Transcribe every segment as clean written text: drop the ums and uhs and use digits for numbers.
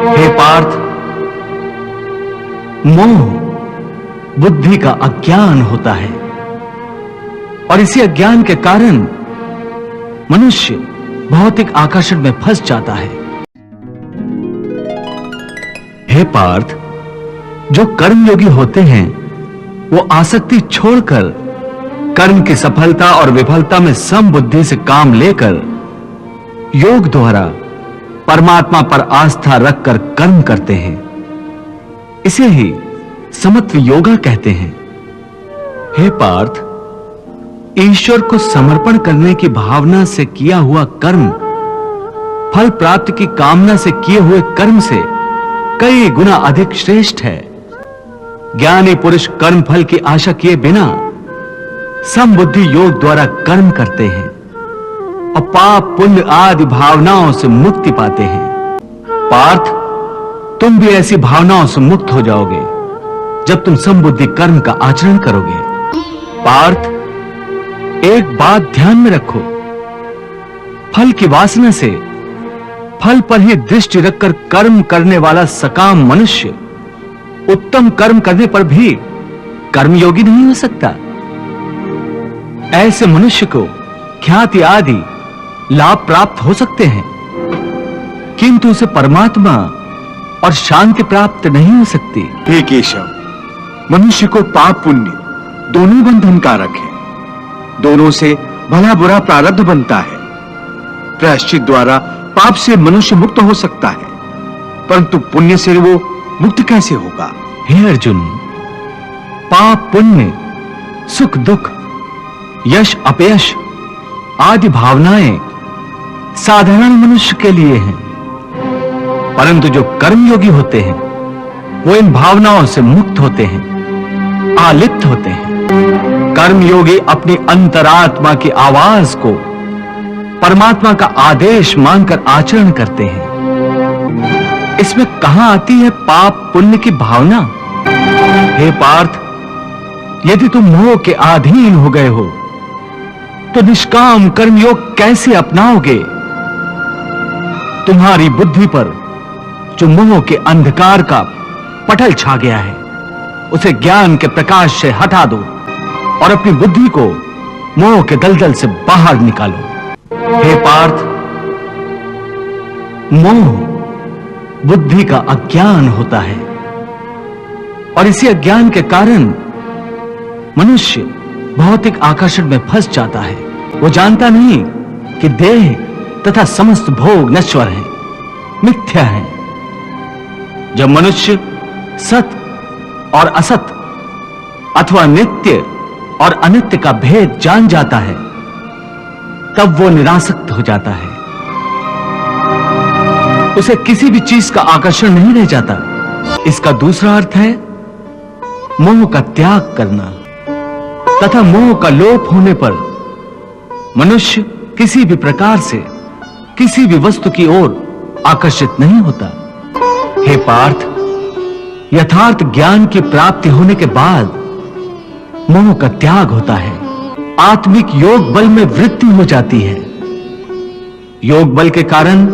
हे पार्थ, मोह बुद्धि का अज्ञान होता है और इसी अज्ञान के कारण मनुष्य भौतिक आकर्षण में फंस जाता है। हे पार्थ, जो कर्मयोगी होते हैं वो आसक्ति छोड़कर कर्म की सफलता और विफलता में समबुद्धि से काम लेकर योग द्वारा परमात्मा पर आस्था रखकर कर्म करते हैं। इसे ही समत्व योगा कहते हैं। हे पार्थ, ईश्वर को समर्पण करने की भावना से किया हुआ कर्म फल प्राप्ति की कामना से किए हुए कर्म से कई गुना अधिक श्रेष्ठ है। ज्ञानी पुरुष कर्म फल की आशा किए बिना समबुद्धि योग द्वारा कर्म करते हैं और पाप पुण्य आदि भावनाओं से मुक्ति पाते हैं। पार्थ, तुम भी ऐसी भावनाओं से मुक्त हो जाओगे जब तुम समबुद्धि कर्म का आचरण करोगे। पार्थ, एक बात ध्यान में रखो, फल की वासना से फल पर ही दृष्टि रखकर कर्म करने वाला सकाम मनुष्य उत्तम कर्म करने पर भी कर्मयोगी नहीं हो सकता। ऐसे मनुष्य को ख्याति आदि लाभ प्राप्त हो सकते हैं, किंतु उसे परमात्मा और शांति प्राप्त नहीं हो सकती। हे केशव, मनुष्य को पाप पुण्य दोनों बंधन कारक है। दोनों से भला बुरा प्रारब्ध बनता है। प्रायश्चित द्वारा पाप से मनुष्य मुक्त हो सकता है, परंतु पुण्य से वो मुक्त कैसे होगा? हे अर्जुन, पाप पुण्य, सुख दुख, यश अपयश आदि भावनाएं साधारण मनुष्य के लिए हैं, परंतु जो कर्मयोगी होते हैं वो इन भावनाओं से मुक्त होते हैं, आलिप्त होते हैं। कर्मयोगी अपनी अंतरात्मा की आवाज को परमात्मा का आदेश मानकर आचरण करते हैं। इसमें कहां आती है पाप पुण्य की भावना? हे पार्थ, यदि तुम मोह के अधीन हो गए हो तो निष्काम कर्मयोग कैसे अपनाओगे? तुम्हारी बुद्धि पर जो मोह के अंधकार का पटल छा गया है उसे ज्ञान के प्रकाश से हटा दो और अपनी बुद्धि को मोह के दलदल से बाहर निकालो। हे पार्थ, मोह बुद्धि का अज्ञान होता है और इसी अज्ञान के कारण मनुष्य भौतिक आकर्षण में फंस जाता है। वो जानता नहीं कि देह तथा समस्त भोग नश्वर है, मिथ्या है। जब मनुष्य सत और असत अथवा नित्य और अनित्य का भेद जान जाता है तब वो निरासक्त हो जाता है। उसे किसी भी चीज का आकर्षण नहीं रह जाता। इसका दूसरा अर्थ है मोह का त्याग करना तथा मोह का लोप होने पर मनुष्य किसी भी प्रकार से किसी भी वस्तु की ओर आकर्षित नहीं होता। हे पार्थ, यथार्थ ज्ञान की प्राप्ति होने के बाद मोह का त्याग होता है। आत्मिक योग बल में वृद्धि हो जाती है। योग बल के कारण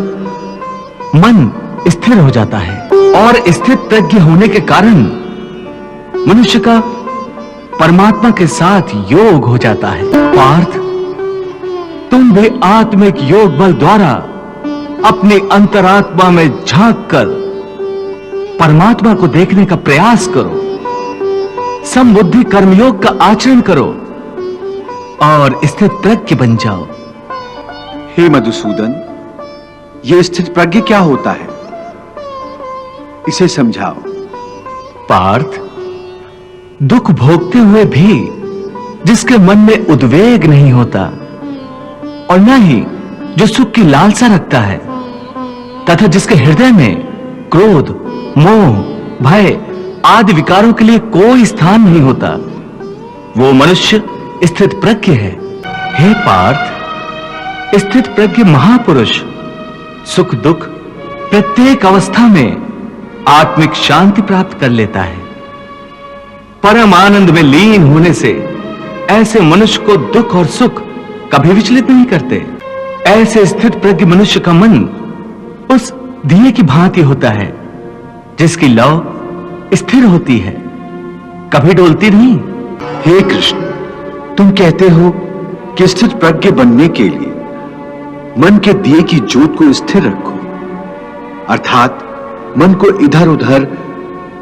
मन स्थिर हो जाता है और स्थिर प्रज्ञ होने के कारण मनुष्य का परमात्मा के साथ योग हो जाता है। पार्थ, तुम भी आत्मिक योग बल द्वारा अपनी अंतरात्मा में झांककर परमात्मा को देखने का प्रयास करो। समबुद्धि कर्मयोग का आचरण करो और स्थित प्रज्ञ बन जाओ। हे मधुसूदन, यह स्थित प्रज्ञ क्या होता है, इसे समझाओ। पार्थ, दुख भोगते हुए भी जिसके मन में उद्वेग नहीं होता और न ही जो सुख की लालसा रखता है तथा जिसके हृदय में क्रोध, मोह, भय आदि विकारों के लिए कोई स्थान नहीं होता, वो मनुष्य स्थित प्रज्ञ है। हे पार्थ, स्थित प्रज्ञ महापुरुष सुख दुख प्रत्येक अवस्था में आत्मिक शांति प्राप्त कर लेता है। परम आनंद में लीन होने से ऐसे मनुष्य को दुख और सुख कभी विचलित नहीं करते। ऐसे स्थित प्रज्ञ मनुष्य का मन उस दिए की भांति होता है जिसकी लौ स्थिर होती है, कभी डोलती नहीं। हे कृष्ण, तुम कहते हो कि स्थिर प्रज्ञ बनने के लिए मन के दिए की ज्योत को स्थिर रखो, अर्थात मन को इधर उधर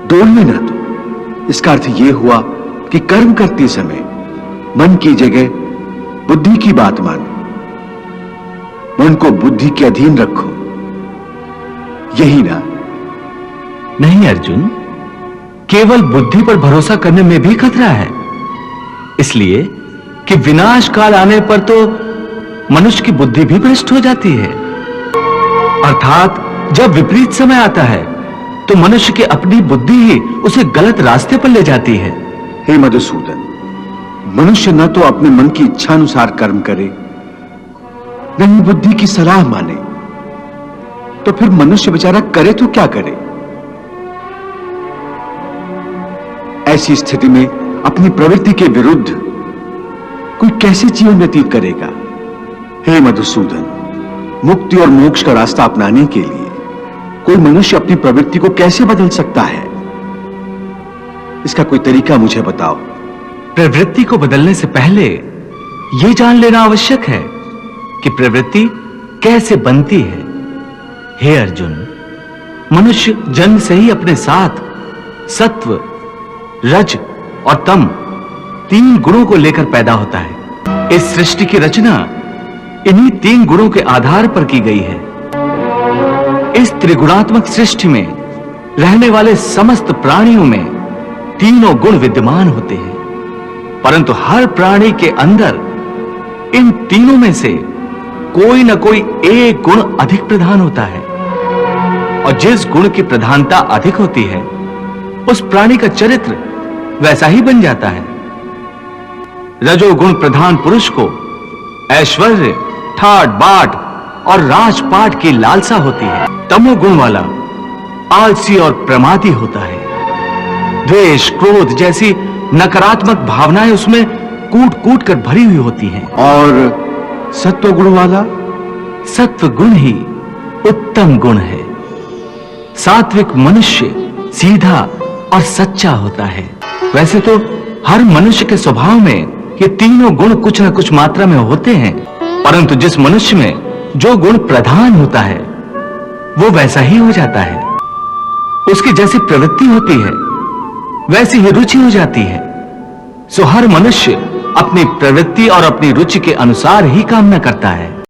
डोलने ना दो। इसका अर्थ यह हुआ कि कर्म करते समय मन की जगह बुद्धि की बात मानो, मन को बुद्धि के अधीन रखो, यही ना? नहीं अर्जुन, केवल बुद्धि पर भरोसा करने में भी खतरा है, इसलिए कि विनाश काल आने पर तो मनुष्य की बुद्धि भी भ्रष्ट हो जाती है। अर्थात जब विपरीत समय आता है तो मनुष्य की अपनी बुद्धि ही उसे गलत रास्ते पर ले जाती है। हे मधुसूदन, मनुष्य न तो अपने मन की इच्छा अनुसार कर्म करे, न ही बुद्धि की सलाह माने, तो फिर मनुष्य बेचारा करे तो क्या करे? ऐसी स्थिति में अपनी प्रवृत्ति के विरुद्ध कोई कैसे जीवन व्यतीत करेगा? हे मधुसूदन, मुक्ति और मोक्ष का रास्ता अपनाने के लिए कोई मनुष्य अपनी प्रवृत्ति को कैसे बदल सकता है? इसका कोई तरीका मुझे बताओ। प्रवृत्ति को बदलने से पहले यह जान लेना आवश्यक है कि प्रवृत्ति कैसे बनती है। हे अर्जुन, मनुष्य जन्म से ही अपने साथ सत्व, रज और तम 3 गुणों को लेकर पैदा होता है। इस सृष्टि की रचना इन्हीं 3 गुणों के आधार पर की गई है। इस त्रिगुणात्मक सृष्टि में रहने वाले समस्त प्राणियों में तीनों गुण विद्यमान होते हैं, परंतु हर प्राणी के अंदर इन तीनों में से कोई ना कोई एक गुण अधिक प्रधान होता है, और जिस गुण की प्रधानता अधिक होती है उस प्राणी का चरित्र वैसा ही बन जाता है। रजोगुण प्रधान पुरुष को ऐश्वर्य, ठाट बाट और राजपाट की लालसा होती है। तमोगुण वाला आलसी और प्रमादी होता है। द्वेष, क्रोध जैसी नकारात्मक भावनाएं उसमें कूट कूट कर भरी हुई होती हैं। और सत्व गुण वाला? सत्व गुण ही उत्तम गुण है। सात्विक मनुष्य सीधा और सच्चा होता है। वैसे तो हर मनुष्य के स्वभाव में ये तीनों गुण कुछ न कुछ मात्रा में होते हैं, परंतु जिस मनुष्य में जो गुण प्रधान होता है वो वैसा ही हो जाता है। उसकी जैसी प्रवृत्ति होती है वैसी ही रुचि हो जाती है। सो हर मनुष्य अपनी प्रवृत्ति और अपनी रुचि के अनुसार ही काम न करता है।